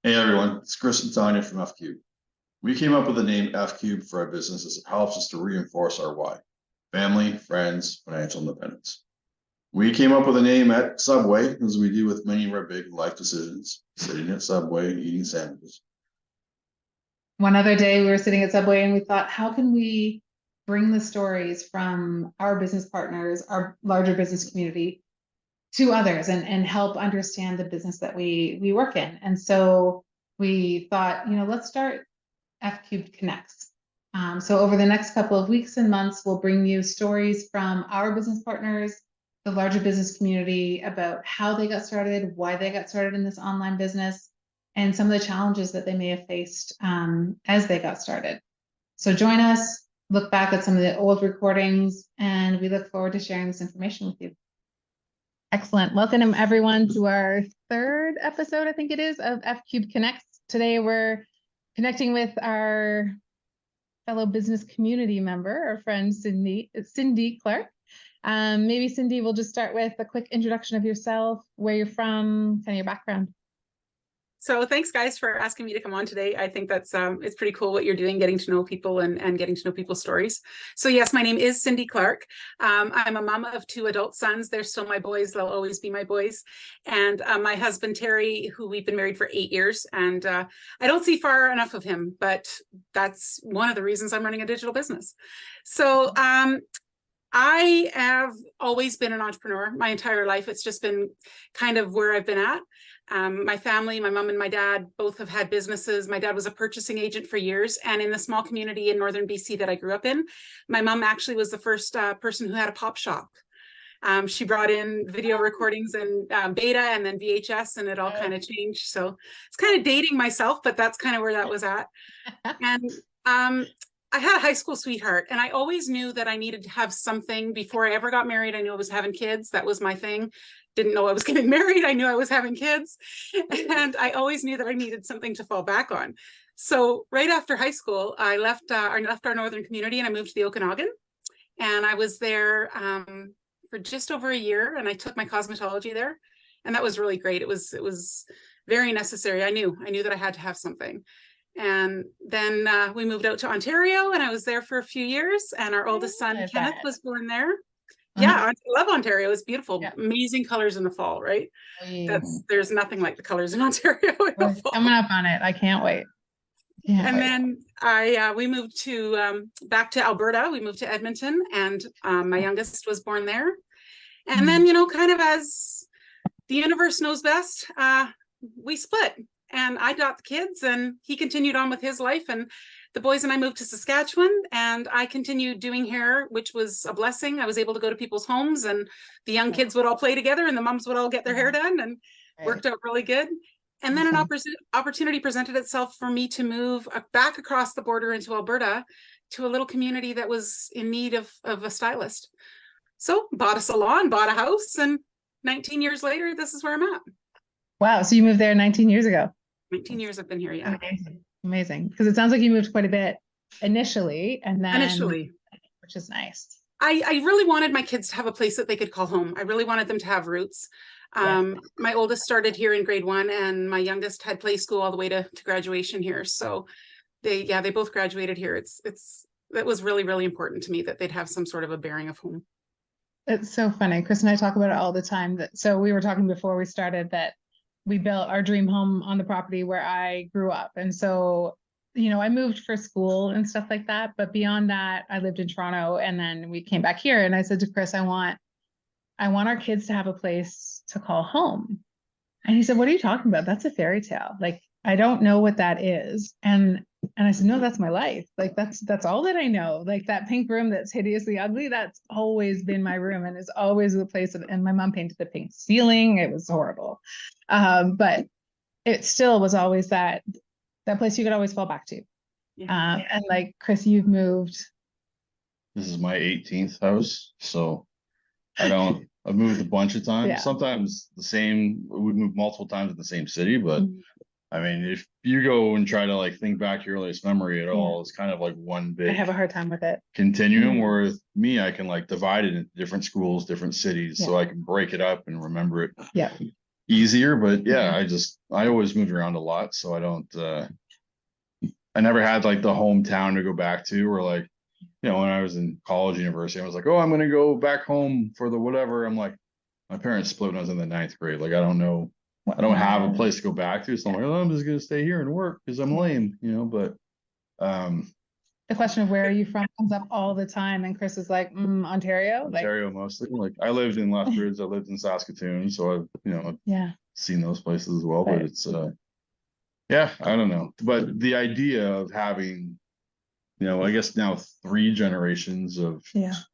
Hey everyone, it's Chris and Tanya from F Cube. We came up with the name F Cube for our business as it helps us to reinforce our why: family, friends, financial independence. We came up with a name at Subway, as we do with many of our big life decisions, sitting at Subway eating sandwiches. One other day, we were sitting at Subway and we thought, how can we bring the stories from our business partners, our larger business community, to others and help understand the business that we work in? And so we thought, let's start F Cubed Connects. So over the next couple of weeks and months, we'll bring you stories from our business partners, the larger business community, about how they got started, why they got started in this online business, and some of the challenges that they may have faced as they got started. So join us, look back at some of the old recordings, and we look forward to sharing this information with you. Excellent. Welcome everyone to our third episode, I think it is, of F Cubed Connects. Today we're connecting with our fellow business community member, our friend Cindy Clark. Maybe Cindy, we'll just start with a quick introduction of yourself, where you're from, kind of your background. So thanks guys for asking me to come on today. I think that's it's pretty cool what you're doing, getting to know people and getting to know people's stories. So yes, my name is Cindy Clark. I'm a mama of 2 adult sons. They're still my boys. They'll always be my boys. And my husband, Terry, who we've been married for 8 years. And I don't see far enough of him, but that's one of the reasons I'm running a digital business. So I have always been an entrepreneur my entire life. It's just been kind of where I've been at. My family, my mom and my dad both have had businesses. My dad was a purchasing agent for years. And in the small community in northern BC that I grew up in, my mom actually was the first person who had a pop shop. She brought in video recordings and beta and then VHS, and it all kind of changed. So it's kind of dating myself, but that's kind of where that was at. And I had a high school sweetheart, and I always knew that I needed to have something before I ever got married. I knew I was having kids. That was my thing. Didn't know I was getting married. I knew I was having kids. And I always knew that I needed something to fall back on. So right after high school, I left our northern community and I moved to the Okanagan. And I was there for just over a year, and I took my cosmetology there. And that was really great. It was very necessary. I knew that I had to have something. And then we moved out to Ontario, and I was there for a few years, and our oldest son, Kenneth, was born there. Yeah, I love Ontario. It's beautiful. Yeah. Amazing colors in the fall, right? There's nothing like the colors in Ontario in the fall. Coming up on it. I can't wait. Then we moved to back to Alberta. We moved to Edmonton, and my youngest was born there. And then, kind of as the universe knows best, we split. And I got the kids, and he continued on with his life. And the boys and I moved to Saskatchewan, and I continued doing hair, which was a blessing. I was able to go to people's homes, and the young kids would all play together, and the moms would all get their hair done, and worked out really good. And then an opportunity presented itself for me to move back across the border into Alberta to a little community that was in need of a stylist. So bought a salon, bought a house, and 19 years later, this is where I'm at. Wow. So you moved there 19 years ago. 19 years I've been here, yeah. Amazing. Because it sounds like you moved quite a bit initially, and then which is nice. I really wanted my kids to have a place that they could call home. I really wanted them to have roots. My oldest started here in grade 1, and my youngest had play school all the way to graduation here. So they both graduated here. That was really, really important to me that they'd have some sort of a bearing of home. It's so funny. Chris and I talk about it all the time. So we were talking before we started that we built our dream home on the property where I grew up. And so, I moved for school and stuff like that. But beyond that, I lived in Toronto, and then we came back here, and I said to Chris, I want our kids to have a place to call home. And he said, what are you talking about? That's a fairy tale. Like, I don't know what that is. And I said, no, that's my life. Like, that's all that I know. Like, that pink room that's hideously ugly, that's always been my room, and it's always the place and my mom painted the pink ceiling. It was horrible. But it still was always that place you could always fall back to. Yeah. And like, Chris, you've moved. This is my 18th house. So I've moved a bunch of times. Yeah. Sometimes we move multiple times in the same city, but I mean, if you go and try to like think back your earliest memory at all, it's kind of like one big. I have a hard time with it. Continuum. Where with me, I can like divide it into different schools, different cities, so I can break it up and remember it. Yeah. easier, but yeah, I always moved around a lot, so I don't, I never had like the hometown to go back to, or like, when I was in college, university, I was like, oh, I'm gonna go back home for the whatever. I'm like, my parents split when I was in the 9th grade. Like, I don't know, I don't have a place to go back to. So I'm like, oh, I'm just gonna stay here and work because I'm lame, but The question of where are you from comes up all the time, and Chris is like, Ontario. Ontario mostly. Like, I lived in Lethbridge, I lived in Saskatoon, so I've Yeah. seen those places as well. Right. But it's yeah, I don't know. But the idea of having, I guess now 3 generations of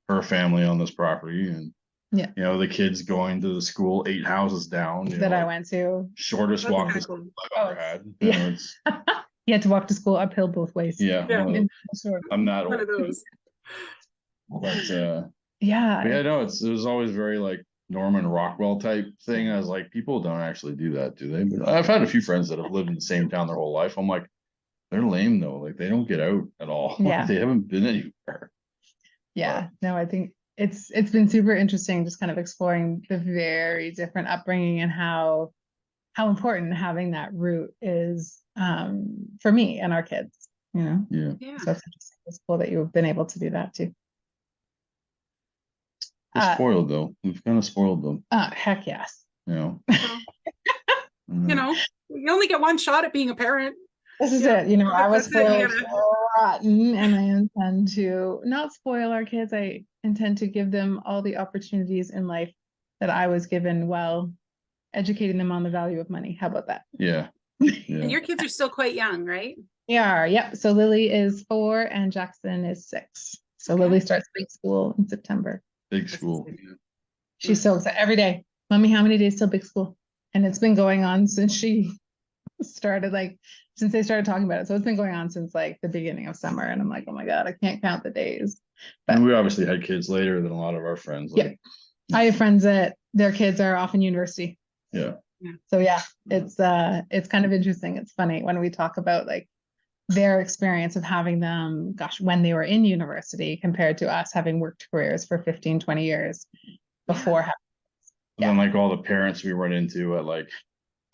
her family on this property, and the kids going to the school 8 houses down that I went to. Shortest That's walk kinda to school cool. I've ever had. Yeah. It's, You had to walk to school uphill both ways. yeah, Yeah. I'm not One old. of those. But Yeah. but yeah, no, it was always very like Norman Rockwell type thing. I was like, people don't actually do that, do they? But I've had a few friends that have lived in the same town their whole life. I'm like, they're lame though. Like, they don't get out at all. Yeah. They haven't been anywhere. Yeah. No, I think it's been super interesting just kind of exploring the very different upbringing and how important having that root is for me and our kids, Yeah. Yeah. So it's interesting. It's cool that you've been able to do that too. We're spoiled though. We've kind of spoiled them. Heck yes. Well, you only get one shot at being a parent. This is it. I was spoiled That's it. rotten, and I intend to not spoil our kids. I intend to give them all the opportunities in life that I was given while educating them on the value of money. How about that? Yeah. And your kids are still quite young, right? Yeah. Yep. So Lily is 4 and Jackson is 6. So Okay. Lily starts big school in September. Big school. She's so excited every day. Mommy, how many days till big school? And it's been going on since she started, since they started talking about it. So it's been going on since the beginning of summer. And I'm like, oh my God, I can't count the days. And we obviously had kids later than a lot of our friends. I have friends that their kids are off in university. Yeah. So yeah, it's kind of interesting. It's funny when we talk about their experience of having them, when they were in university compared to us having worked careers for 15, 20 years before. Then all the parents we run into at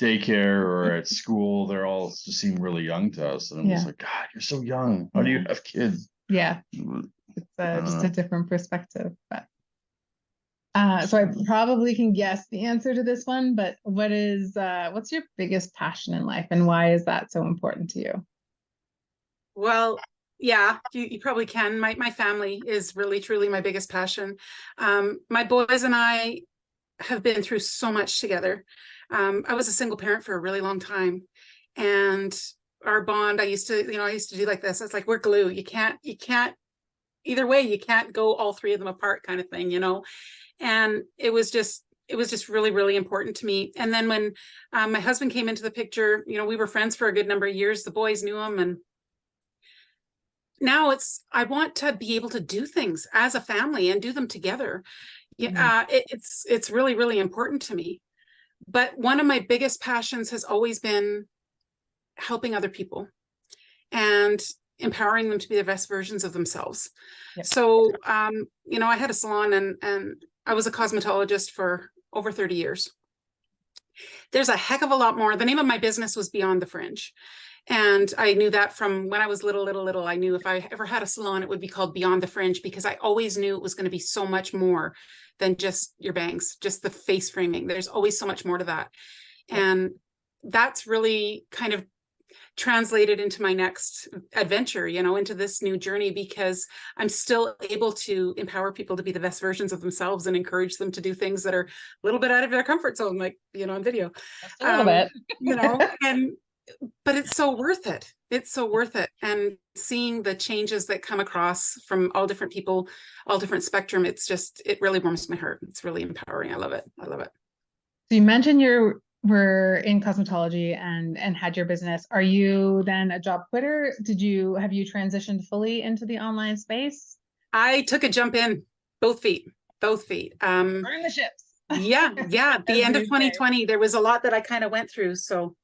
daycare or at school, they're all just seem really young to us. And I'm just like, God, you're so young. How do you have kids? Yeah. It's just a different perspective. But so I probably can guess the answer to this one, but what's your biggest passion in life, and why is that so important to you? Well, yeah, you probably can. My family is really, truly my biggest passion. My boys and I have been through so much together. I was a single parent for a really long time, and our bond, I used to do like this. It's like, we're glue. You can't either way, you can't go all 3 of them apart kind of thing, and it was just really, really important to me. And then when my husband came into the picture, we were friends for a good number of years. The boys knew him, and now I want to be able to do things as a family and do them together. It's really, really important to me. But one of my biggest passions has always been helping other people and empowering them to be the best versions of themselves. Yep. So, I had a salon and I was a cosmetologist for over 30 years. There's a heck of a lot more. The name of my business was Beyond the Fringe. And I knew that from when I was little. I knew if I ever had a salon, it would be called Beyond the Fringe, because I always knew it was going to be so much more than just your bangs, just the face framing. There's always so much more to that. And that's really kind of translated into my next adventure, into this new journey, because I'm still able to empower people to be the best versions of themselves and encourage them to do things that are a little bit out of their comfort zone, like, on video. Just a little bit. But it's so worth it. It's so worth it. And seeing the changes that come across from all different people, all different spectrum, it really warms my heart. It's really empowering. I love it. So you mentioned you were in cosmetology and had your business. Are you then a job quitter? Have you transitioned fully into the online space? I took a jump in, both feet. Burn the ships. Yeah. The end of 2020, there was a lot that I kind of went through. So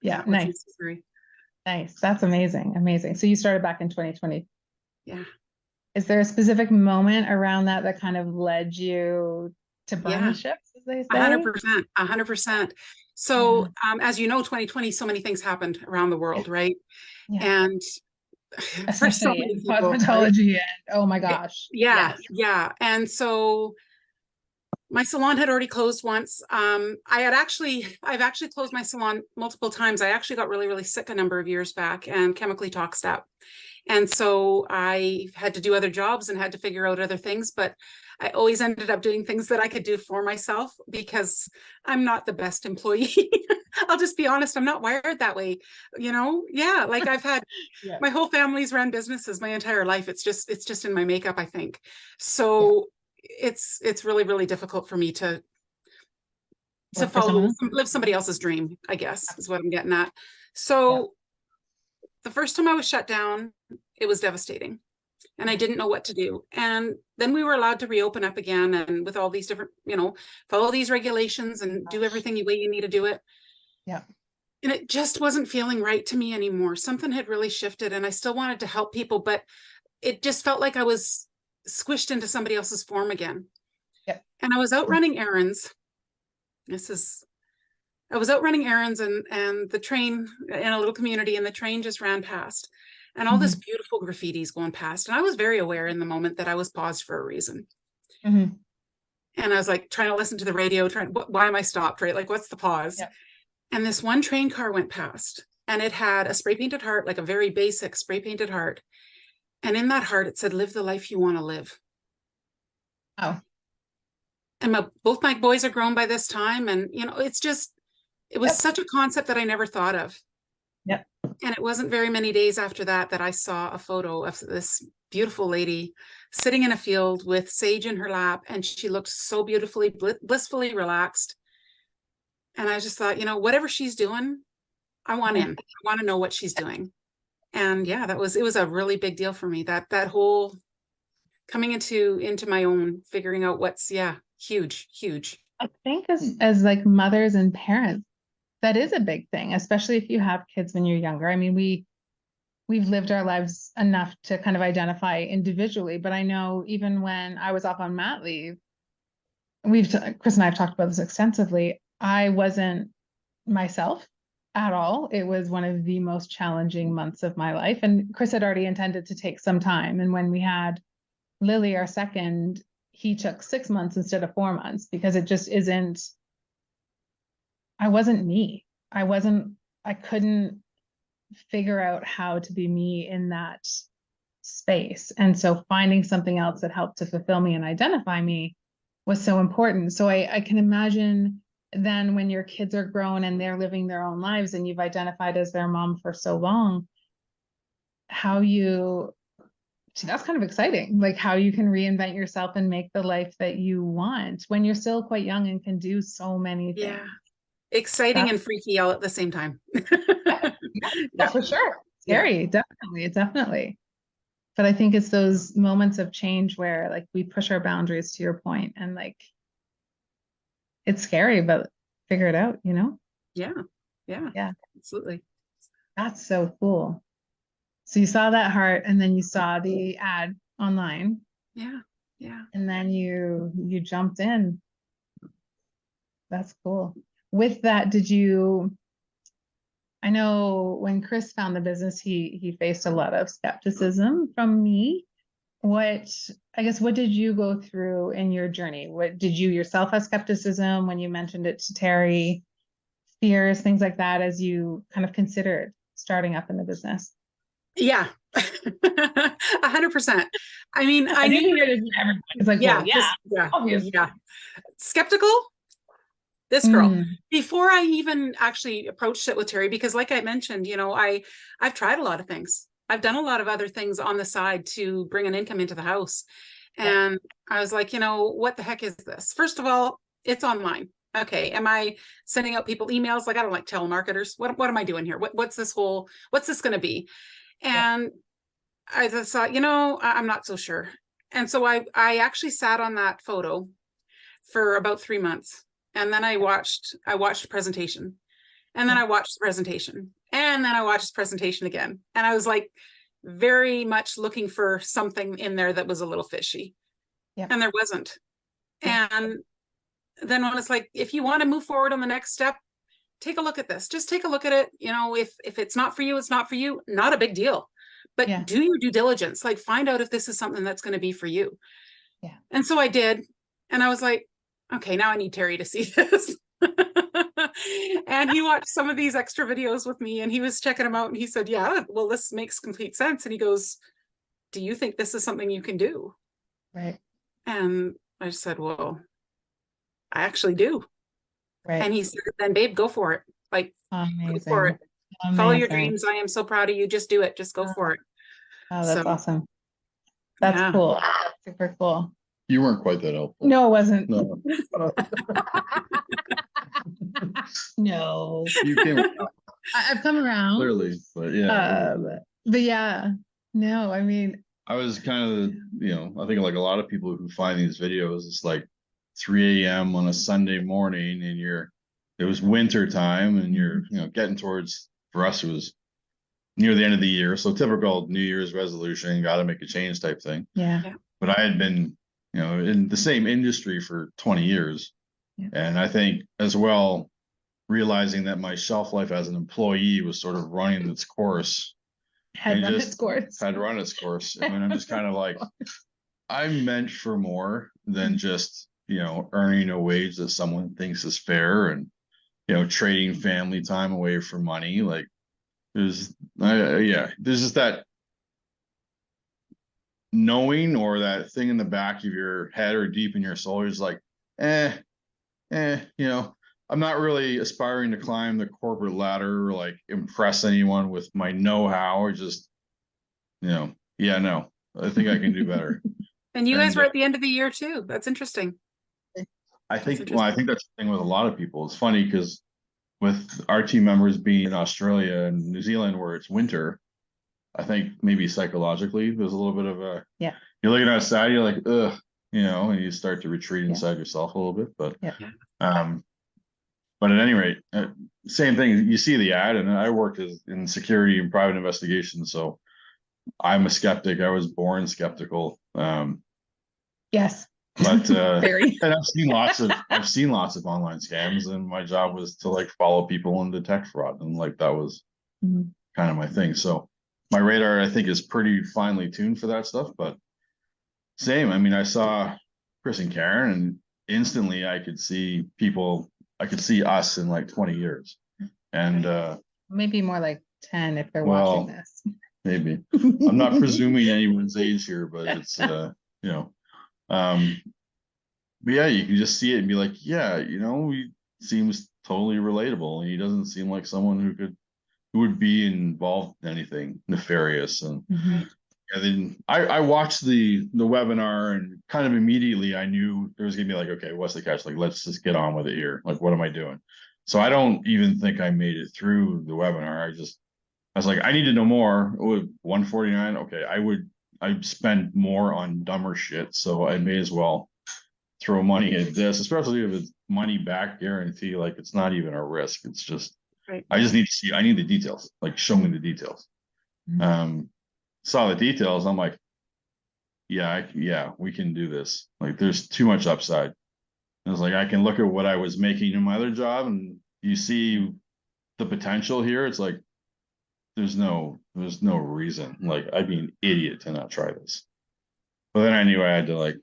yeah, nice. That's amazing. So you started back in 2020. Yeah. Is there a specific moment around that kind of led you to burn the ships? Is they say. 100%, 100%. So, as you know, 2020, so many things happened around the world, right? Yeah. And for so Especially many in people, right? cosmetology and oh my gosh. Yeah, Yes. yeah. And so my salon had already closed once. I've actually closed my salon multiple times. I actually got really, really sick a number of years back and chemically toxed up. And so I had to do other jobs and had to figure out other things, but I always ended up doing things that I could do for myself because I'm not the best employee. I'll just be honest, I'm not wired that way, you know? Yeah, like I've had Yeah. my whole family's run businesses my entire life. It's just in my makeup, I think. So it's really, really difficult for me to Work for someone else? live somebody else's dream, I guess, is what I'm getting at. So the first time I was shut down, it was devastating. And I didn't know what to do. And then we were allowed to reopen up again, and with all these different, you know, follow these regulations and do everything the way you need to do it. Yeah. And it just wasn't feeling right to me anymore. Something had really shifted, and I still wanted to help people, but it just felt like I was squished into somebody else's form again. Yeah. And I was out running errands. I was out running errands, and the train in a little community, and the train just ran past, and all this beautiful graffiti's going past. And I was very aware in the moment that I was paused for a reason. And I was like trying to listen to the radio, why am I stopped, right? Like, what's the pause? Yeah. And this one train car went past, and it had a spray painted heart, like a very basic spray painted heart. And in that heart, it said, live the life you want to live. Oh. And both my boys are grown by this time. And, you know, it was such a concept that I never thought of. Yep. And it wasn't very many days after that I saw a photo of this beautiful lady sitting in a field with sage in her lap, and she looked so beautifully, blissfully relaxed. And I just thought, you know, whatever she's doing, I want in. I want to know what she's doing. And yeah, it was a really big deal for me, that whole coming into my own, figuring out what's huge. I think as like mothers and parents, that is a big thing, especially if you have kids when you're younger. I mean, we've lived our lives enough to kind of identify individually, but I know even when I was off on mat leave, Chris and I have talked about this extensively. I wasn't myself at all. It was one of the most challenging months of my life. And Chris had already intended to take some time. And when we had Lily, our second, he took 6 months instead of 4 months, because it just isn't, I wasn't me. I couldn't figure out how to be me in that space. And so finding something else that helped to fulfill me and identify me was so important. So I can imagine then when your kids are grown and they're living their own lives and you've identified as their mom for so long, that's kind of exciting, like how you can reinvent yourself and make the life that you want when you're still quite young and can do so many things. Yeah. Exciting and freaky all at the same time. Yeah, for sure. Scary. Definitely. But I think it's those moments of change where like we push our boundaries, to your point, and like it's scary, but figure it out, you know? Yeah, absolutely. That's so cool. So you saw that heart, and then you saw the ad online. Yeah. And then you jumped in. That's cool. With that, I know when Chris found the business, he faced a lot of skepticism from me. What did you go through in your journey? What did you yourself have skepticism when you mentioned it to Terry, fears, things like that, as you kind of considered starting up in the business? Yeah. 100%. I mean, I knew knew everybody's like, obviously. Yeah. Skeptical. This girl, before I even actually approached it with Terry, because like I mentioned, you know, I've tried a lot of things. I've done a lot of other things on the side to bring an income into the house. And I was like, you know, what the heck is this? First of all, it's online. Okay. Am I sending out people emails? Like, I don't like telemarketers. What am I doing here? What's this going to be? And I just thought, you know, I'm not so sure. And so I actually sat on that photo for about 3 months. And then I watched the presentation, and then I watched the presentation, and then I watched the presentation again. And I was like, very much looking for something in there that was a little fishy. And there wasn't. And then when it's like, if you want to move forward on the next step, take a look at this. Just take a look at it. You know, if it's not for you, it's not for you. Not a big deal. But Yeah. do your due diligence. Like, find out if this is something that's going to be for you. Yeah. And so I did. And I was like, okay, now I need Terry to see this. And he watched some of these extra videos with me, and he was checking them out, and he said, yeah, well, this makes complete sense. And he goes, do you think this is something you can do? Right. And I said, well, I actually do. Right. And he said, then babe, go for it. Like, Amazing. go for it. Amazing. Follow your dreams. I am so proud of you. Just do it. Just go for it. Oh, that's So, awesome. That's yeah. cool. Super cool. You weren't quite that helpful. No, it wasn't. No. No. You came I've come around. clearly, but yeah. But yeah, no, I mean, I was kind of, I think like a lot of people who find these videos, it's like 3 a.m. on a Sunday morning, and it was winter time, and you're, getting towards, for us, it was near the end of the year. So typical New Year's resolution, got to make a change type thing. yeah. But I had been, in the same industry for 20 years. Yeah. And I think as well, realizing that my shelf life as an employee was sort of running its course. Had run its course. Had run its course. I mean, I'm just kind of like, I'm meant for more than just, earning a wage that someone thinks is fair, and, trading family time away for money. Like, there's just that knowing, or that thing in the back of your head or deep in your soul is like, I'm not really aspiring to climb the corporate ladder or like impress anyone with my know-how, or just, no, I think I can do better. And you guys were at the end of the year too. That's interesting. I think that's the thing with a lot of people. It's funny because with our team members being in Australia and New Zealand where it's winter, I think maybe psychologically there's a little bit of a, you're looking outside, you're like, ugh, and you start to retreat inside yourself a little bit. But but at any rate, same thing. You see the ad, and I worked in security and private investigation, so I'm a skeptic. I was born skeptical. Yes. But Very. and I've seen lots of online scams, and my job was to like follow people and detect fraud, and like that was kind of my thing. So my radar, I think, is pretty finely tuned for that stuff. But same, I mean, I saw Chris and Karen, and instantly I could see us in like 20 years, and maybe more like 10 if they're watching this. Maybe. I'm not presuming anyone's age here, but it's but yeah, you can just see it and be like, he seems totally relatable, and he doesn't seem like someone who would be involved in anything nefarious. And then I watched the webinar, and kind of immediately I knew there was gonna be like, okay, what's the catch? Like, let's just get on with it here. Like, what am I doing? So I don't even think I made it through the webinar. I was like, I need to know more. Oh, 149. Okay, I'd spend more on dumber shit, so I may as well throw money at this, especially if it's money back guarantee. Like, it's not even a risk. It's just, I just need to see. I need the details. Like, show me the details. Saw the details. I'm like, yeah, we can do this. Like, there's too much upside. I was like, I can look at what I was making in my other job, and you see the potential here. It's like, there's no reason. Like, I'd be an idiot to not try this. But then I knew I had to like.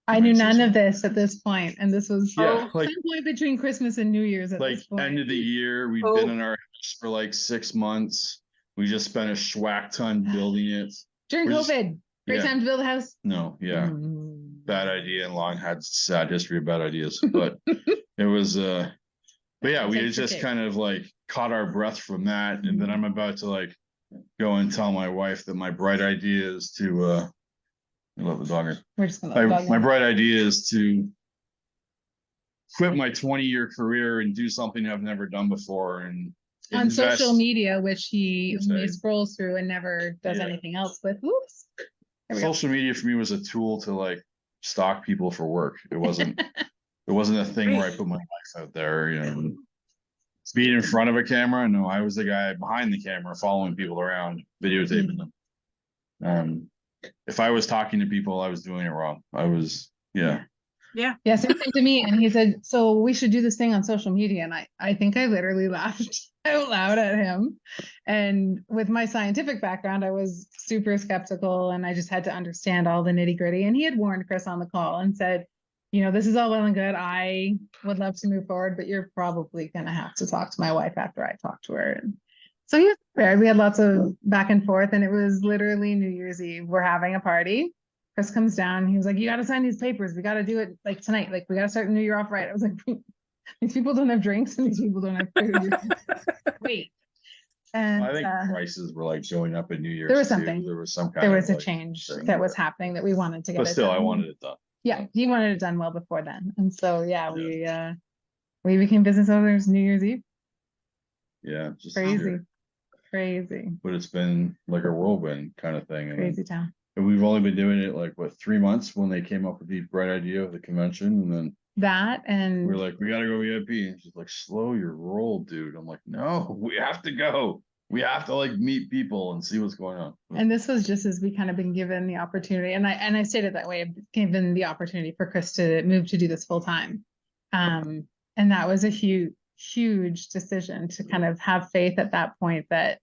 I knew none of this at this point, and this was like, some point between Christmas and New Year's. At like this point. End of the year, we'd been in our house for like 6 months. We just spent a schwack ton building it during COVID. Great time to build a house. No, bad idea, and long had sad history of bad ideas, but it was but yeah, we had just kind of like caught our breath from that. And then I'm about to like go and tell my wife that my bright idea is to I love the dog. We're just gonna let my bright idea is to quit my 20-year career and do something I've never done before, and on social media, which he scrolls through and never does anything else with. Whoops. Social media for me was a tool to like stalk people for work. It wasn't a thing where I put my life out there, being in front of a camera. No, I was the guy behind the camera following people around, videotaping them. If I was talking to people, I was doing it wrong. I was, Yeah. Yeah, same thing to me. And he said, so we should do this thing on social media. And I think I literally laughed out loud at him. And with my scientific background, I was super skeptical and I just had to understand all the nitty gritty. And he had warned Chris on the call and said, this is all well and good. I would love to move forward, but you're probably going to have to talk to my wife after I talk to her. And so he was prepared. We had lots of back and forth, and it was literally New Year's Eve. We're having a party. Chris comes down. He was like, you got to sign these papers. We got to do it like tonight. Like, we got to start the new year off right. I was like, these people don't have drinks and these people don't have food. Wait. And I think prices were like going up in New Year's. there was something. There was some kind there of was a like change thing that was where- happening that we wanted to get But it still, done. I wanted it done. Yeah, he wanted it done well before then. And so, we became business owners New Year's Eve. Yeah, just Crazy. Crazy. But it's been like a whirlwind kind of thing. Crazy town. And we've only been doing it like what, 3 months when they came up with the bright idea of the convention, and then That and we're like, we gotta go VIP, and she's like, slow your roll, dude. I'm like, no, we have to go. We have to like meet people and see what's going on. and this was just as we kind of been given the opportunity, and I stated that way, given the opportunity for Chris to move to do this full time. And that was a huge decision to kind of have faith at that point that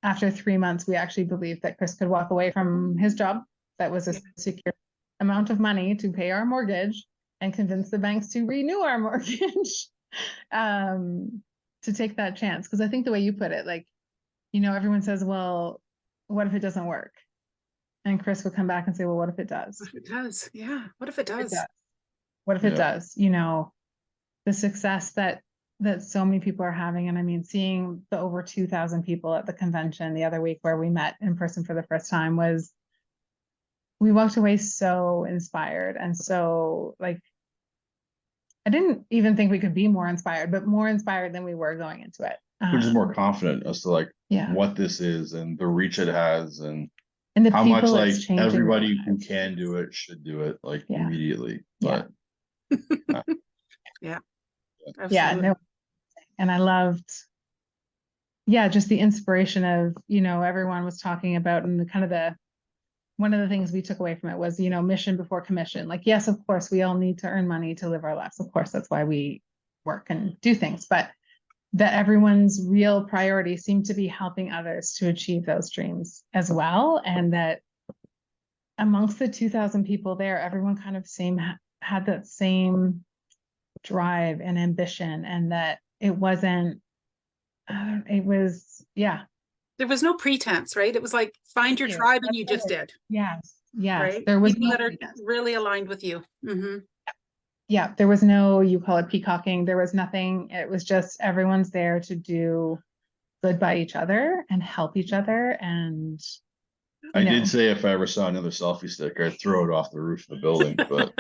after 3 months, we actually believed that Chris could walk away from his job. That was a secure amount of money to pay our mortgage and convince the banks to renew our mortgage. To take that chance. Because I think the way you put it, like, everyone says, well, what if it doesn't work? And Chris would come back and say, well, what if it does? What if it does? Yeah. What if it What if does? What if it does? The success that so many people are having. And I mean, seeing the over 2,000 people at the convention the other week where we met in person for the first time we walked away so inspired. And so like, I didn't even think we could be more inspired, but more inspired than we were going into it. We're just more confident as to like Yeah. what this is and the reach it has, and the how much people like it's changing everybody their who lives. can do it should do it like Yeah. immediately. Yeah. But Yeah, Absolutely. no. And I loved, just the inspiration of, everyone was talking about, and the kind of one of the things we took away from it was, mission before commission. Like, yes, of course, we all need to earn money to live our lives. Of course, that's why we work and do things, but that everyone's real priority seemed to be helping others to achieve those dreams as well. And that amongst the 2,000 people there, everyone kind of had that same drive and ambition, and that it wasn't, it was, There was no pretense, right? It was like, find your tribe, and you just did. Yes. Right? There was people no that are pretense. really aligned with you. Mm-hmm. Yeah, there was no, you call it peacocking. There was nothing. It was just everyone's there to do good by each other and help each other. And I did say if I ever saw another selfie stick, I'd throw it off the roof of the building. But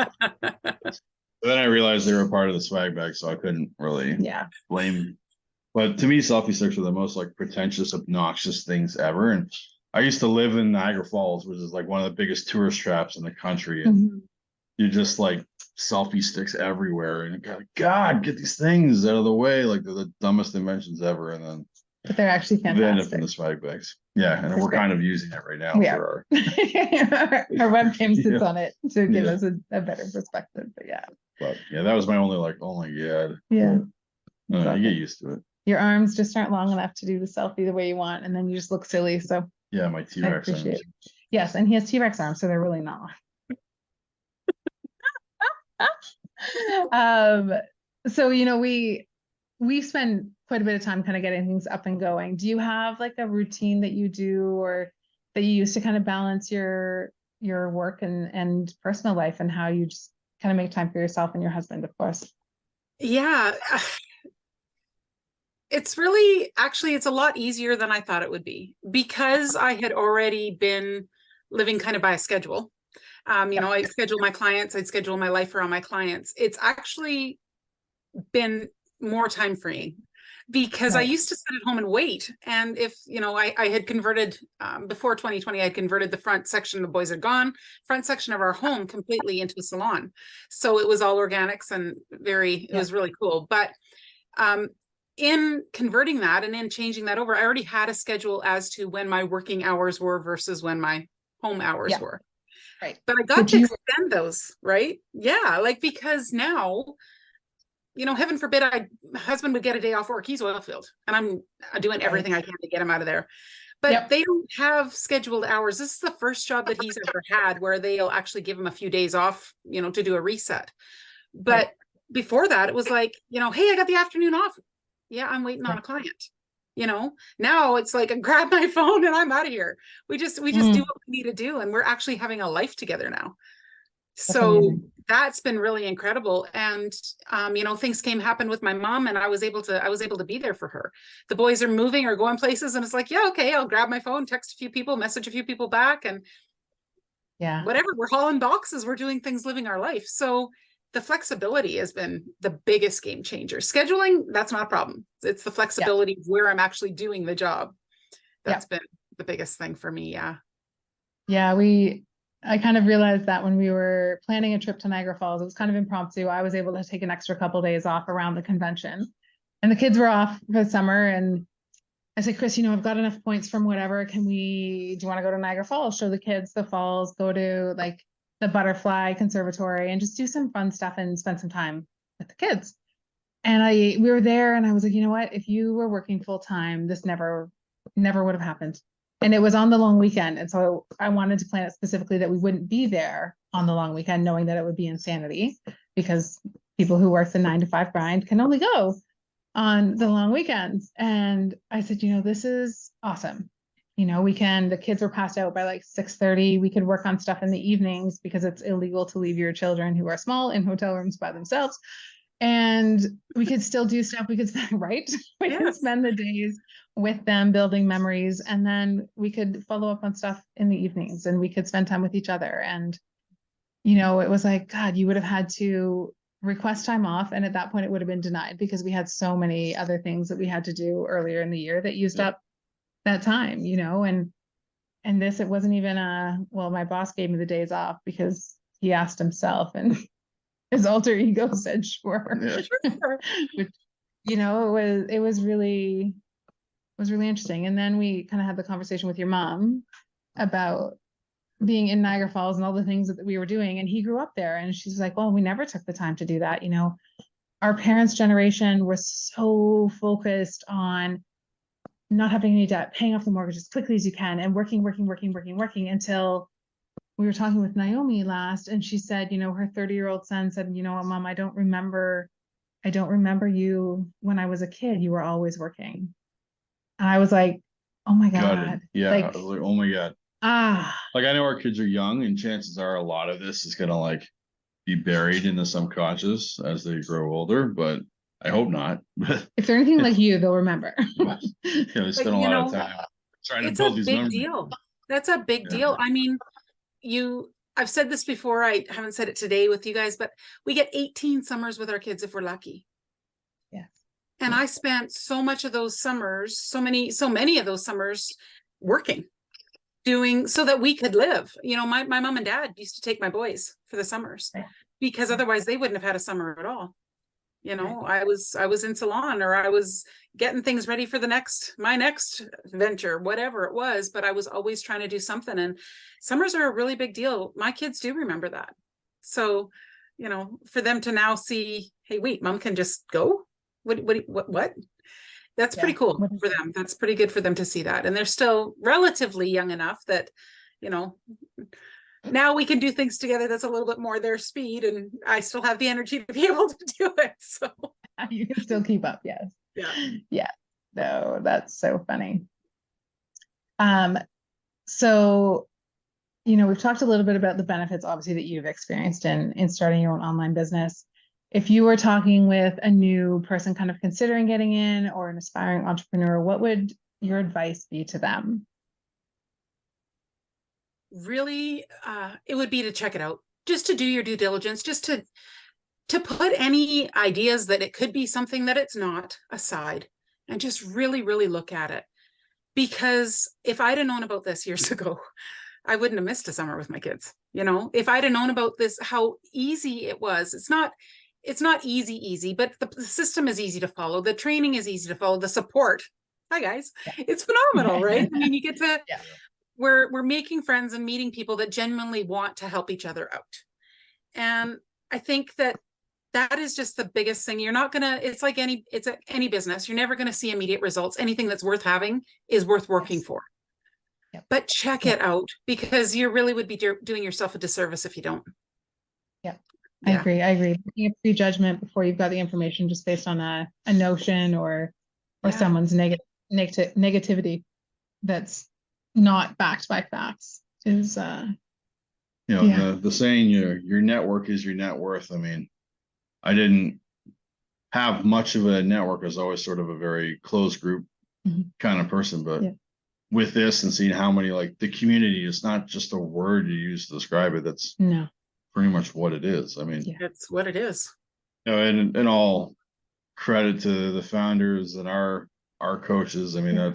then I realized they were part of the swag bag, so I couldn't really blame. But to me, selfie sticks are the most like pretentious, obnoxious things ever. And I used to live in Niagara Falls, which is like one of the biggest tourist traps in the country. And you just like selfie sticks everywhere, and God, get these things out of the way. Like they're the dumbest inventions ever. And then but they're actually they end up in fantastic. the swag bags. Yeah, and we're kind of using it right now for our webcam sits on it to give us a better perspective. But that was my only like, oh my God. Yeah. You get used to it. Your arms just aren't long enough to do the selfie the way you want, and then you just look silly. So yeah, my T-Rex arms. Yes, and he has T-Rex arms, so they're really not long. So we spend quite a bit of time kind of getting things up and going. Do you have like a routine that you do, or that you use to kind of balance your work and personal life, and how you just kind of make time for yourself and your husband, of course? Yeah. It's really, actually, it's a lot easier than I thought it would be, because I had already been living kind of by a schedule. I schedule my clients, I'd schedule my life around my clients. It's actually been more time freeing, because I used to sit at home and wait. And if, I had converted, before 2020, I converted the front section, the boys are gone, front section of our home completely into a salon. So it was all organics and it was really cool. But in converting that and in changing that over, I already had a schedule as to when my working hours were versus when my home hours were. Right. But I got But to you- extend those, right? Yeah, like because now, heaven forbid my husband would get a day off work. He's oil field, and I'm doing everything I can to get him out of there. But Yep. they don't have scheduled hours. This is the first job that he's ever had where they'll actually give him a few days off, to do a reset. But before that, it was like, hey, I got the afternoon off. Yeah, I'm waiting on a client. Now it's like, grab my phone and I'm out of here. We just do what we need to do, and we're actually having a life together now. So that's been really incredible. And things happened with my mom, and I was able to be there for her. The boys are moving or going places, and it's like, yeah, okay, I'll grab my phone, text a few people, message a few people back, and whatever. We're hauling boxes, we're doing things, living our life. So the flexibility has been the biggest game changer. Scheduling, that's not a problem. It's the flexibility of where I'm actually doing the job. That's been the biggest thing for me. Yeah. Yeah, I kind of realized that when we were planning a trip to Niagara Falls, it was kind of impromptu. I was able to take an extra couple days off around the convention, and the kids were off for the summer. And I said, Chris, I've got enough points from whatever. Do you want to go to Niagara Falls, show the kids the falls, go to like the butterfly conservatory, and just do some fun stuff and spend some time with the kids? And we were there, and I was like, you know what? If you were working full time, this never would have happened. And it was on the long weekend. And so I wanted to plan it specifically that we wouldn't be there on the long weekend, knowing that it would be insanity, because people who work the 9 to 5 grind can only go on the long weekends. And I said, this is awesome. The kids were passed out by like 6:30. We could work on stuff in the evenings because it's illegal to leave your children who are small in hotel rooms by themselves. And we could still do stuff. We could spend, right? We could spend the days with them building memories, and then we could follow up on stuff in the evenings, and we could spend time with each other. And, it was like, God, you would have had to request time off. And at that point it would have been denied because we had so many other things that we had to do earlier in the year that used up that time, and this, it wasn't even my boss gave me the days off because he asked himself, and his alter ego said, sure. Which, it was really interesting. And then we kind of had the conversation with your mom about being in Niagara Falls and all the things that we were doing. And he grew up there, and she's like, well, we never took the time to do that. Our parents' generation was so focused on not having any debt, paying off the mortgage as quickly as you can, and working until we were talking with Naomi last, and she said, her 30-year-old son said, Mom, I don't remember you when I was a kid. You were always working. And I was like, oh my God. Yeah. Like, I was like, oh my God. Like, I know our kids are young, and chances are a lot of this is gonna like be buried in the subconscious as they grow older, but I hope not. But if they're anything like you, they'll remember. they spend a lot of time trying to build these memories. Deal. That's a big deal. I mean, I've said this before, I haven't said it today with you guys, but we get 18 summers with our kids if we're lucky. Yes. And I spent so much of those summers, so many of those summers working, doing so that we could live. My mom and dad used to take my boys for the summers because otherwise they wouldn't have had a summer at all. I was in salon, or I was getting things ready for my next venture, whatever it was, but I was always trying to do something. And summers are a really big deal. My kids do remember that. So, for them to now see, hey, wait, Mom can just go. What? That's pretty cool for them. That's pretty good for them to see that. And they're still relatively young enough that, now we can do things together that's a little bit more their speed, and I still have the energy to be able to do it. So you can still keep up. Yes. Yeah. No, that's so funny. So, we've talked a little bit about the benefits, obviously, that you've experienced in starting your own online business. If you were talking with a new person kind of considering getting in, or an aspiring entrepreneur, what would your advice be to them? Really, it would be to check it out, just to do your due diligence, just to put any ideas that it could be something that it's not aside, and just really, really look at it. Because if I'd have known about this years ago, I wouldn't have missed a summer with my kids. If I'd have known about this, how easy it was. It's not easy, but the system is easy to follow. The training is easy to follow. The support. Hi guys. It's phenomenal, right? I mean, you get to we're making friends and meeting people that genuinely want to help each other out. And I think that is just the biggest thing. You're not gonna, it's like any business. You're never gonna see immediate results. Anything that's worth having is worth working for. Yep. But check it out, because you really would be doing yourself a disservice if you don't. I agree. Making a prejudgment before you've got the information just based on a notion or someone's negativity that's not backed by facts is the saying, your network is your net worth. I mean, I didn't have much of a network. I was always sort of a very close group kind of person, but with this and seeing how many, like, the community is not just a word you use to describe it. That's pretty much what it is. I mean, it's what it is. And all credit to the founders and our coaches. I mean,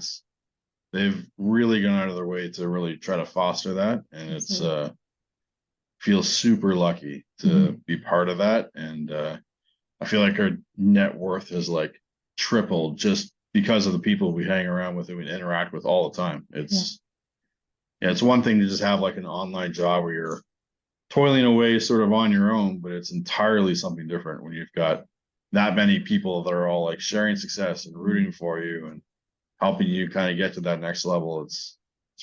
they've really gone out of their way to really try to foster that, and it's feels super lucky to be part of that. And I feel like our net worth has like tripled just because of the people we hang around with and we interact with all the time. It's it's one thing to just have like an online job where you're toiling away sort of on your own, but it's entirely something different when you've got that many people that are all like sharing success and rooting for you and helping you kind of get to that next level. It's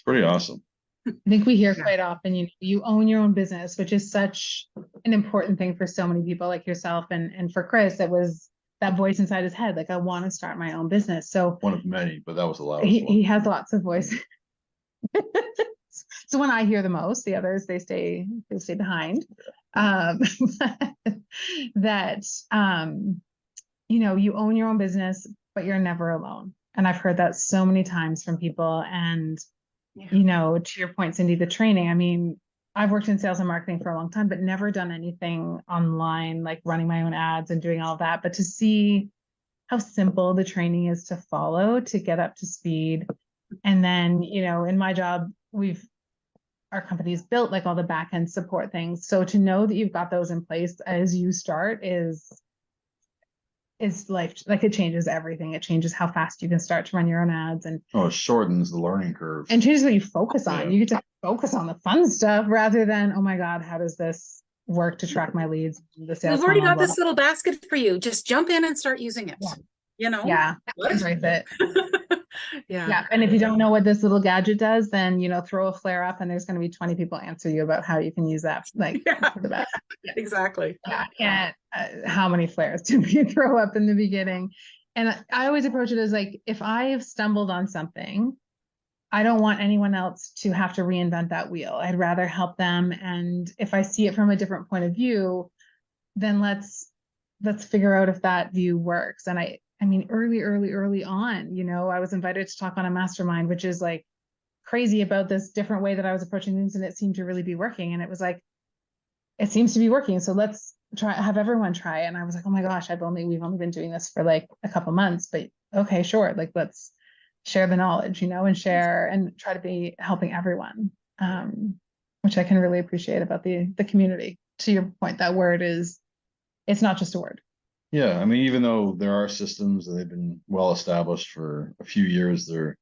pretty awesome. I think we hear quite often, you own your own business, which is such an important thing for so many people like yourself. And for Chris, it was that voice inside his head, like, I want to start my own business. So one of many, but that was the loudest one. He has lots of voices. So when I hear the most, the others, they stay behind. That you own your own business, but you're never alone. And I've heard that so many times from people. And to your point, Cindy, the training, I mean, I've worked in sales and marketing for a long time, but never done anything online, like running my own ads and doing all of that. But to see how simple the training is to follow, to get up to speed. And then, in my job, our company's built like all the back end support things. So to know that you've got those in place as you start is life, like, it changes everything. It changes how fast you can start to run your own ads, and it shortens the learning curve and changes what you focus on. You get to focus on the fun stuff rather than, oh my God, how does this work to track my leads? The sales. We've already got this little basket for you. Just jump in and start using it. Embrace it. Yeah. And if you don't know what this little gadget does, then throw a flare up and there's going to be 20 people answer you about how you can use that, like, for the best. Exactly. How many flares did we throw up in the beginning? And I always approach it as like, if I have stumbled on something, I don't want anyone else to have to reinvent that wheel. I'd rather help them. And if I see it from a different point of view, then let's figure out if that view works. And I mean, early on, I was invited to talk on a mastermind, which is like crazy, about this different way that I was approaching things, and it seemed to really be working. And it was like, it seems to be working. So let's have everyone try it. And I was like, oh my gosh, we've only been doing this for like a couple months, but okay, sure. Like, let's share the knowledge, and share and try to be helping everyone, which I can really appreciate about the community. To your point, that word it's not just a word. Yeah, I mean, even though there are systems and they've been well established for a few years, they're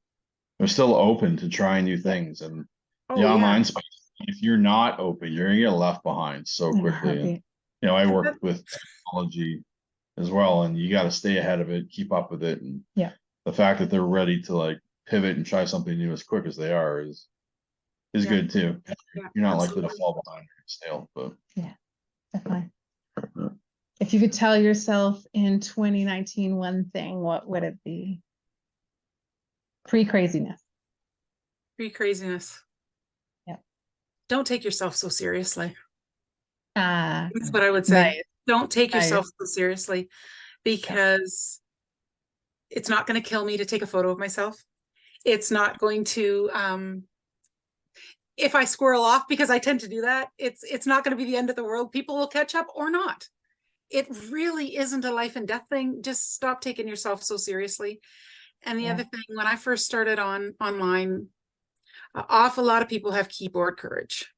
still open to trying new things. And the online space, if you're not open, you're gonna get left behind so quickly. And I work with technology as well, and you got to stay ahead of it, keep up with it. And the fact that they're ready to like pivot and try something new as quick as they are is good too. You're not likely to fall behind or stale, but definitely. If you could tell yourself in 2019 one thing, what would it be? Pre-craziness. Pre-craziness. Yeah. Don't take yourself so seriously. That's what I would say. Nice. Don't take yourself so seriously, because it's not going to kill me to take a photo of myself. It's not going to, if I squirrel off, because I tend to do that, it's not going to be the end of the world. People will catch up or not. It really isn't a life and death thing. Just stop taking yourself so seriously. And the other thing, when I first started online, a lot of people have keyboard courage.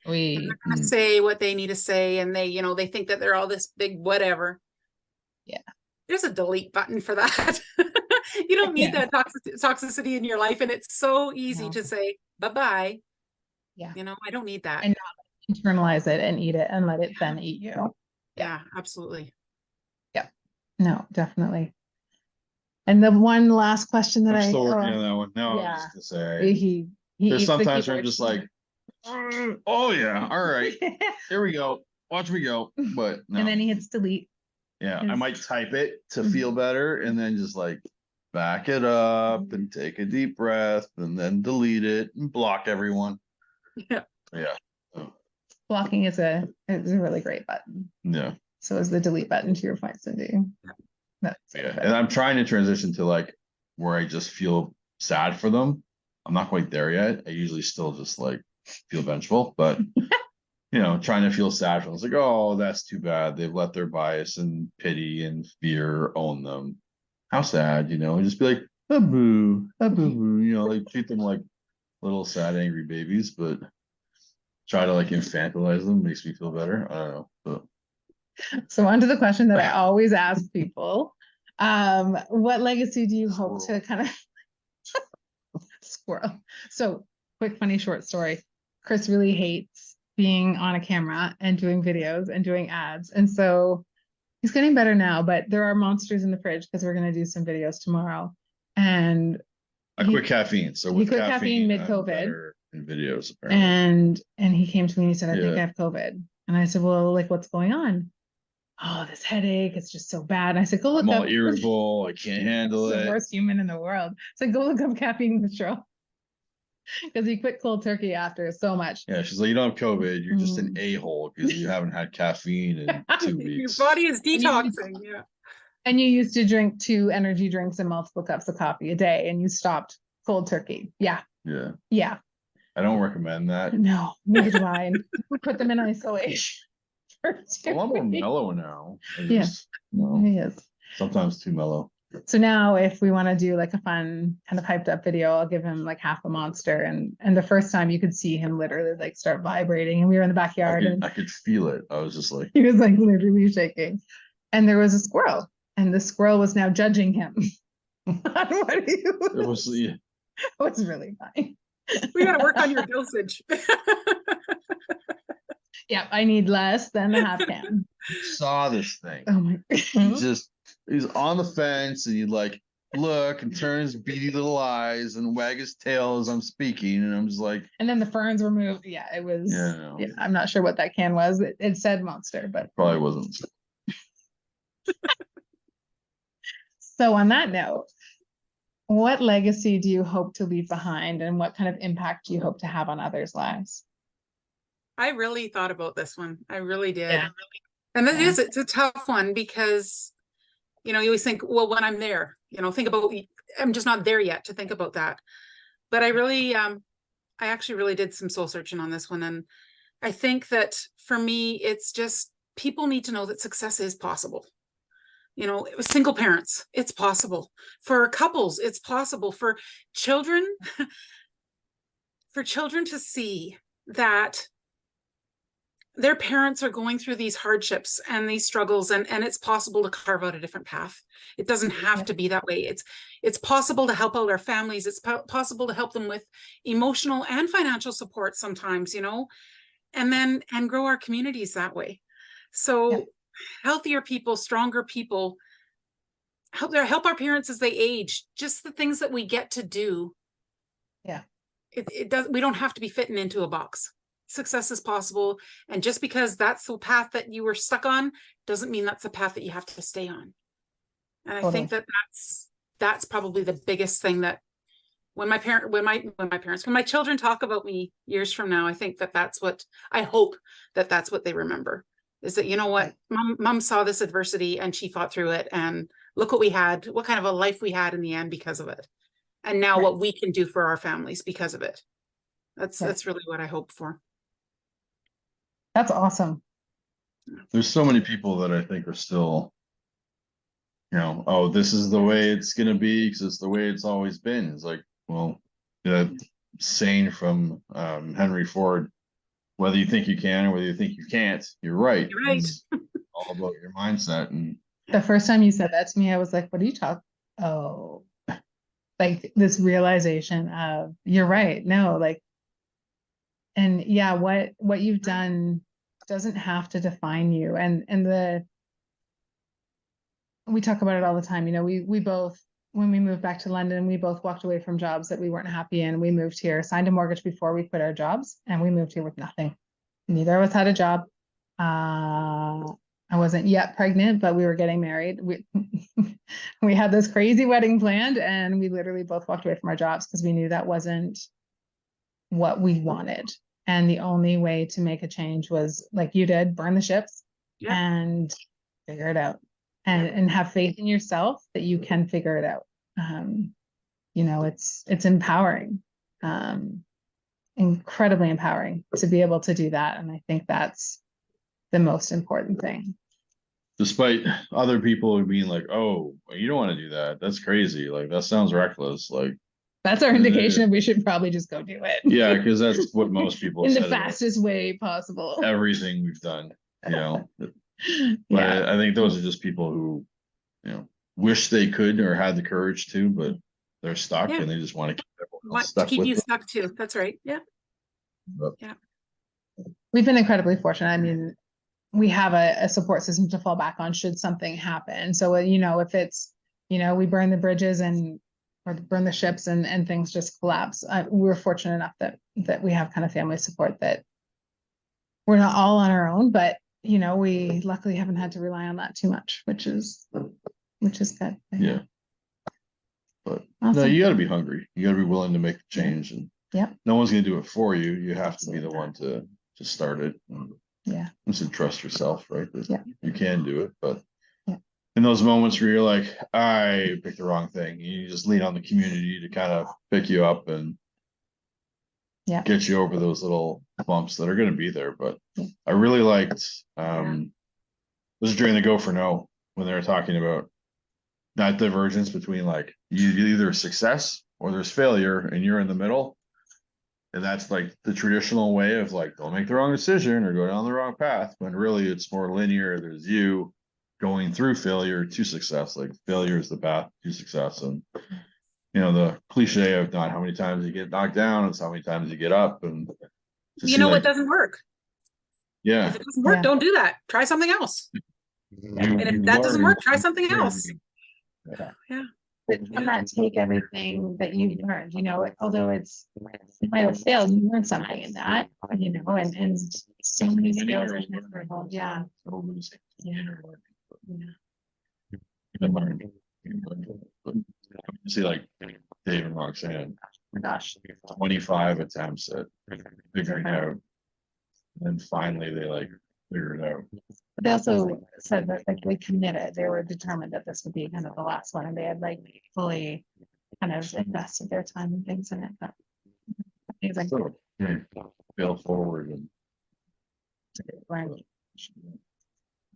They're going to say what they need to say, and they think that they're all this big whatever. Yeah. There's a delete button for that. You don't need that toxicity in your life. And it's so easy to say, bye-bye. Yeah. You know, I don't need that. And internalize it and eat it and let it then eat you. Yeah, absolutely. No, definitely. And the one last question that I'm I, still working on that one. No, yeah. I'm just gonna say, he there's eats the sometimes where I'm keyboard. just like, oh yeah, all right, here we go. Watch me go. But no. And then he hits delete. Yeah, I His- might type it to Mhm. feel better and then just like back it up and take a deep breath and then delete it and block everyone. Yeah. Yeah. Blocking is a really great button. Yeah. So is the delete button, to your point, Cindy. That's Yeah. And I'm trying to transition to like where I just feel sad for them. I'm not quite there yet. I usually still just like feel vengeful, but you know, trying to feel sad for them. It's like, oh, that's too bad. They've let their bias and pity and fear own them. How sad, you know, and just be like, a boo, boo, you know, like treat them like little sad, angry babies, but try to like infantilize them makes me feel better. I don't know. But So on to the question that I always ask people. What legacy do you hope to kind of squirrel? So quick, funny, short story. Chris really hates being on a camera and doing videos and doing ads. And so he's getting better now, but there are monsters in the fridge because we're going to do some videos tomorrow. And I quit caffeine. So with quit caffeine I'm mid-COVID. better in videos apparently. And he came to me and he said, I think Yeah. I have COVID. And I said, well, like, what's going on? Oh, this headache, it's just so bad. And I said, go look I'm up. all irritable. I can't handle The it. worst human in the world. So go look up caffeine withdrawal. Because he quit cold turkey after so much. Yeah, she's like, you don't have COVID. You're just an a-hole because you haven't had caffeine in 2 Your weeks. body is detoxing. Yeah. And you used to drink 2 energy drinks and multiple cups of coffee a day, and you stopped cold turkey. Yeah. Yeah. Yeah. I don't recommend that. No, neither do I. And we put them in isolation. Well, I'm more mellow now. Yeah. He is. Sometimes too mellow. So now if we want to do like a fun kind of hyped up video, I'll give him like half a monster. And the first time you could see him literally like start vibrating, and we were in the backyard and I could feel it. I was just like, he was like literally shaking. And there was a squirrel, and the squirrel was now judging him on what he was. It was really funny. We got to work on your dosage. Yeah, I need less than a half can. saw this thing. Oh my He's on the fence and he'd like look and turn his beady little eyes and wag his tail as I'm speaking. And I'm just like, And then the ferns were moved. Yeah, it was. Yeah. Yeah, I'm not sure what that can was. It said monster, but probably wasn't. so on that note, what legacy do you hope to leave behind, and what kind of impact do you hope to have on others' lives? I really thought about this one. I really did. Yeah. And that Yeah. is, it's a tough one because, you know, you always think, well, when I'm there, you know, think about, I'm just not there yet to think about that. But I really, I actually really did some soul searching on this one. And I think that for me, it's just people need to know that success is possible. You know, single parents, it's possible. For couples, it's possible. For children, to see that their parents are going through these hardships and these struggles, and it's possible to carve out a different path. It doesn't have to be that way. It's possible to help out our families. It's possible to help them with emotional and financial support sometimes, you know, and grow our communities that way. So healthier people, stronger people, help our parents as they age, just the things that we get to do. Yeah. We don't have to be fitting into a box. Success is possible. And just because that's the path that you were stuck on doesn't mean that's the path that you have to stay on. And I think that that's probably the biggest thing that when my children talk about me years from now, I think that's what I hope that's what they remember, is that, you know what, mom saw this adversity and she fought through it, and look what we had, what kind of a life we had in the end because of it. And now what we can do for our families because of it. That's really what I hope for. That's awesome. There's so many people that I think are still, you know, oh, this is the way it's going to be because it's the way it's always been. It's like, well, that saying from Henry Ford, whether you think you can or whether you think you can't, you're right. You're right. It's all about your mindset. And the first time you said that to me, I was like, what are you talking? Oh, like this realization of, you're right. No, like and yeah, what you've done doesn't have to define you. And we talk about it all the time. You know, we both, when we moved back to London, we both walked away from jobs that we weren't happy in. We moved here, signed a mortgage before we quit our jobs, and we moved here with nothing. Neither of us had a job. I wasn't yet pregnant, but we were getting married. We had this crazy wedding planned, and we literally both walked away from our jobs because we knew that wasn't what we wanted. And the only way to make a change was, like you did, burn the ships and figure it out, and have faith in yourself that you can figure it out. You know, it's empowering, incredibly empowering to be able to do that. And I think that's the most important thing. Despite other people being like, oh, you don't want to do that. That's crazy. Like, that sounds reckless. Like, that's our indication of we should probably just go do it. Yeah, because that's what most people in the fastest way possible. Everything we've done, you know. But I think those are just people who, you know, wish they could or had the courage to, but they're stuck and they just want to keep everyone else stuck. Keep you stuck too. That's right. Yeah. But, we've been incredibly fortunate. I mean, we have a support system to fall back on should something happen. So, you know, if it's, you know, we burn the bridges or burn the ships and things just collapse. We're fortunate enough that we have kind of family support, that we're not all on our own, but you know, we luckily haven't had to rely on that too much, which is good. Yeah. But awesome. No, you got to be hungry. You got to be willing to make a change, and no one's going to do it for you. You have to be the one to start it. Yeah. And to trust yourself, right? That you can do it, but in those moments where you're like, I picked the wrong thing, you just lean on the community to kind of pick you up and get you over those little bumps that are going to be there. But I really liked, this is during the Go for No, when they were talking about that divergence between, like, you either success or there's failure and you're in the middle. And that's like the traditional way of, like, don't make the wrong decision or go down the wrong path, when really it's more linear. There's you going through failure to success. Like, failure is the path to success. And, you know, the cliche of not how many times you get knocked down, it's how many times you get up. And you know, what doesn't work. Yeah. If it doesn't work, don't do that. Try something else. And if that doesn't work, try something else. Yeah. And not take everything that you learned, you know, although it might have failed, you learned something in that, you know, and so many skills are transferable. Yeah. See, like Dave and Roxanne, gosh, 25 attempts at figuring out, and then finally they like figure it out. But they also said that, like, they committed, they were determined that this would be kind of the last one, and they had like fully kind of invested their time and things in it. But it's like fail forward and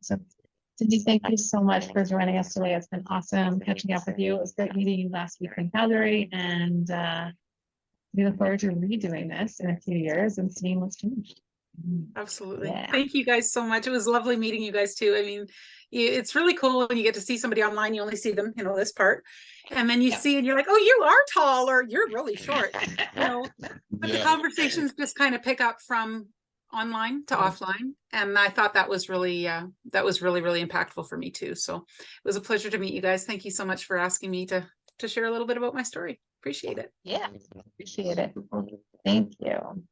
so Cindy, thank you so much for joining us today. It's been awesome catching up with you. It was great meeting you last week in Calgary, and we look forward to redoing this in a few years and seeing what's changed. Absolutely. Thank you guys so much. It was lovely meeting you guys too. I mean, it's really cool when you get to see somebody online. You only see them, you know, this part, and then you see and you're like, oh, you are tall, or you're really short, you know. But the conversations just kind of pick up from online to offline, and I thought that was really really impactful for me too. So it was a pleasure to meet you guys. Thank you so much for asking me to share a little bit about my story. Appreciate it. Yeah, appreciate it. Thank you.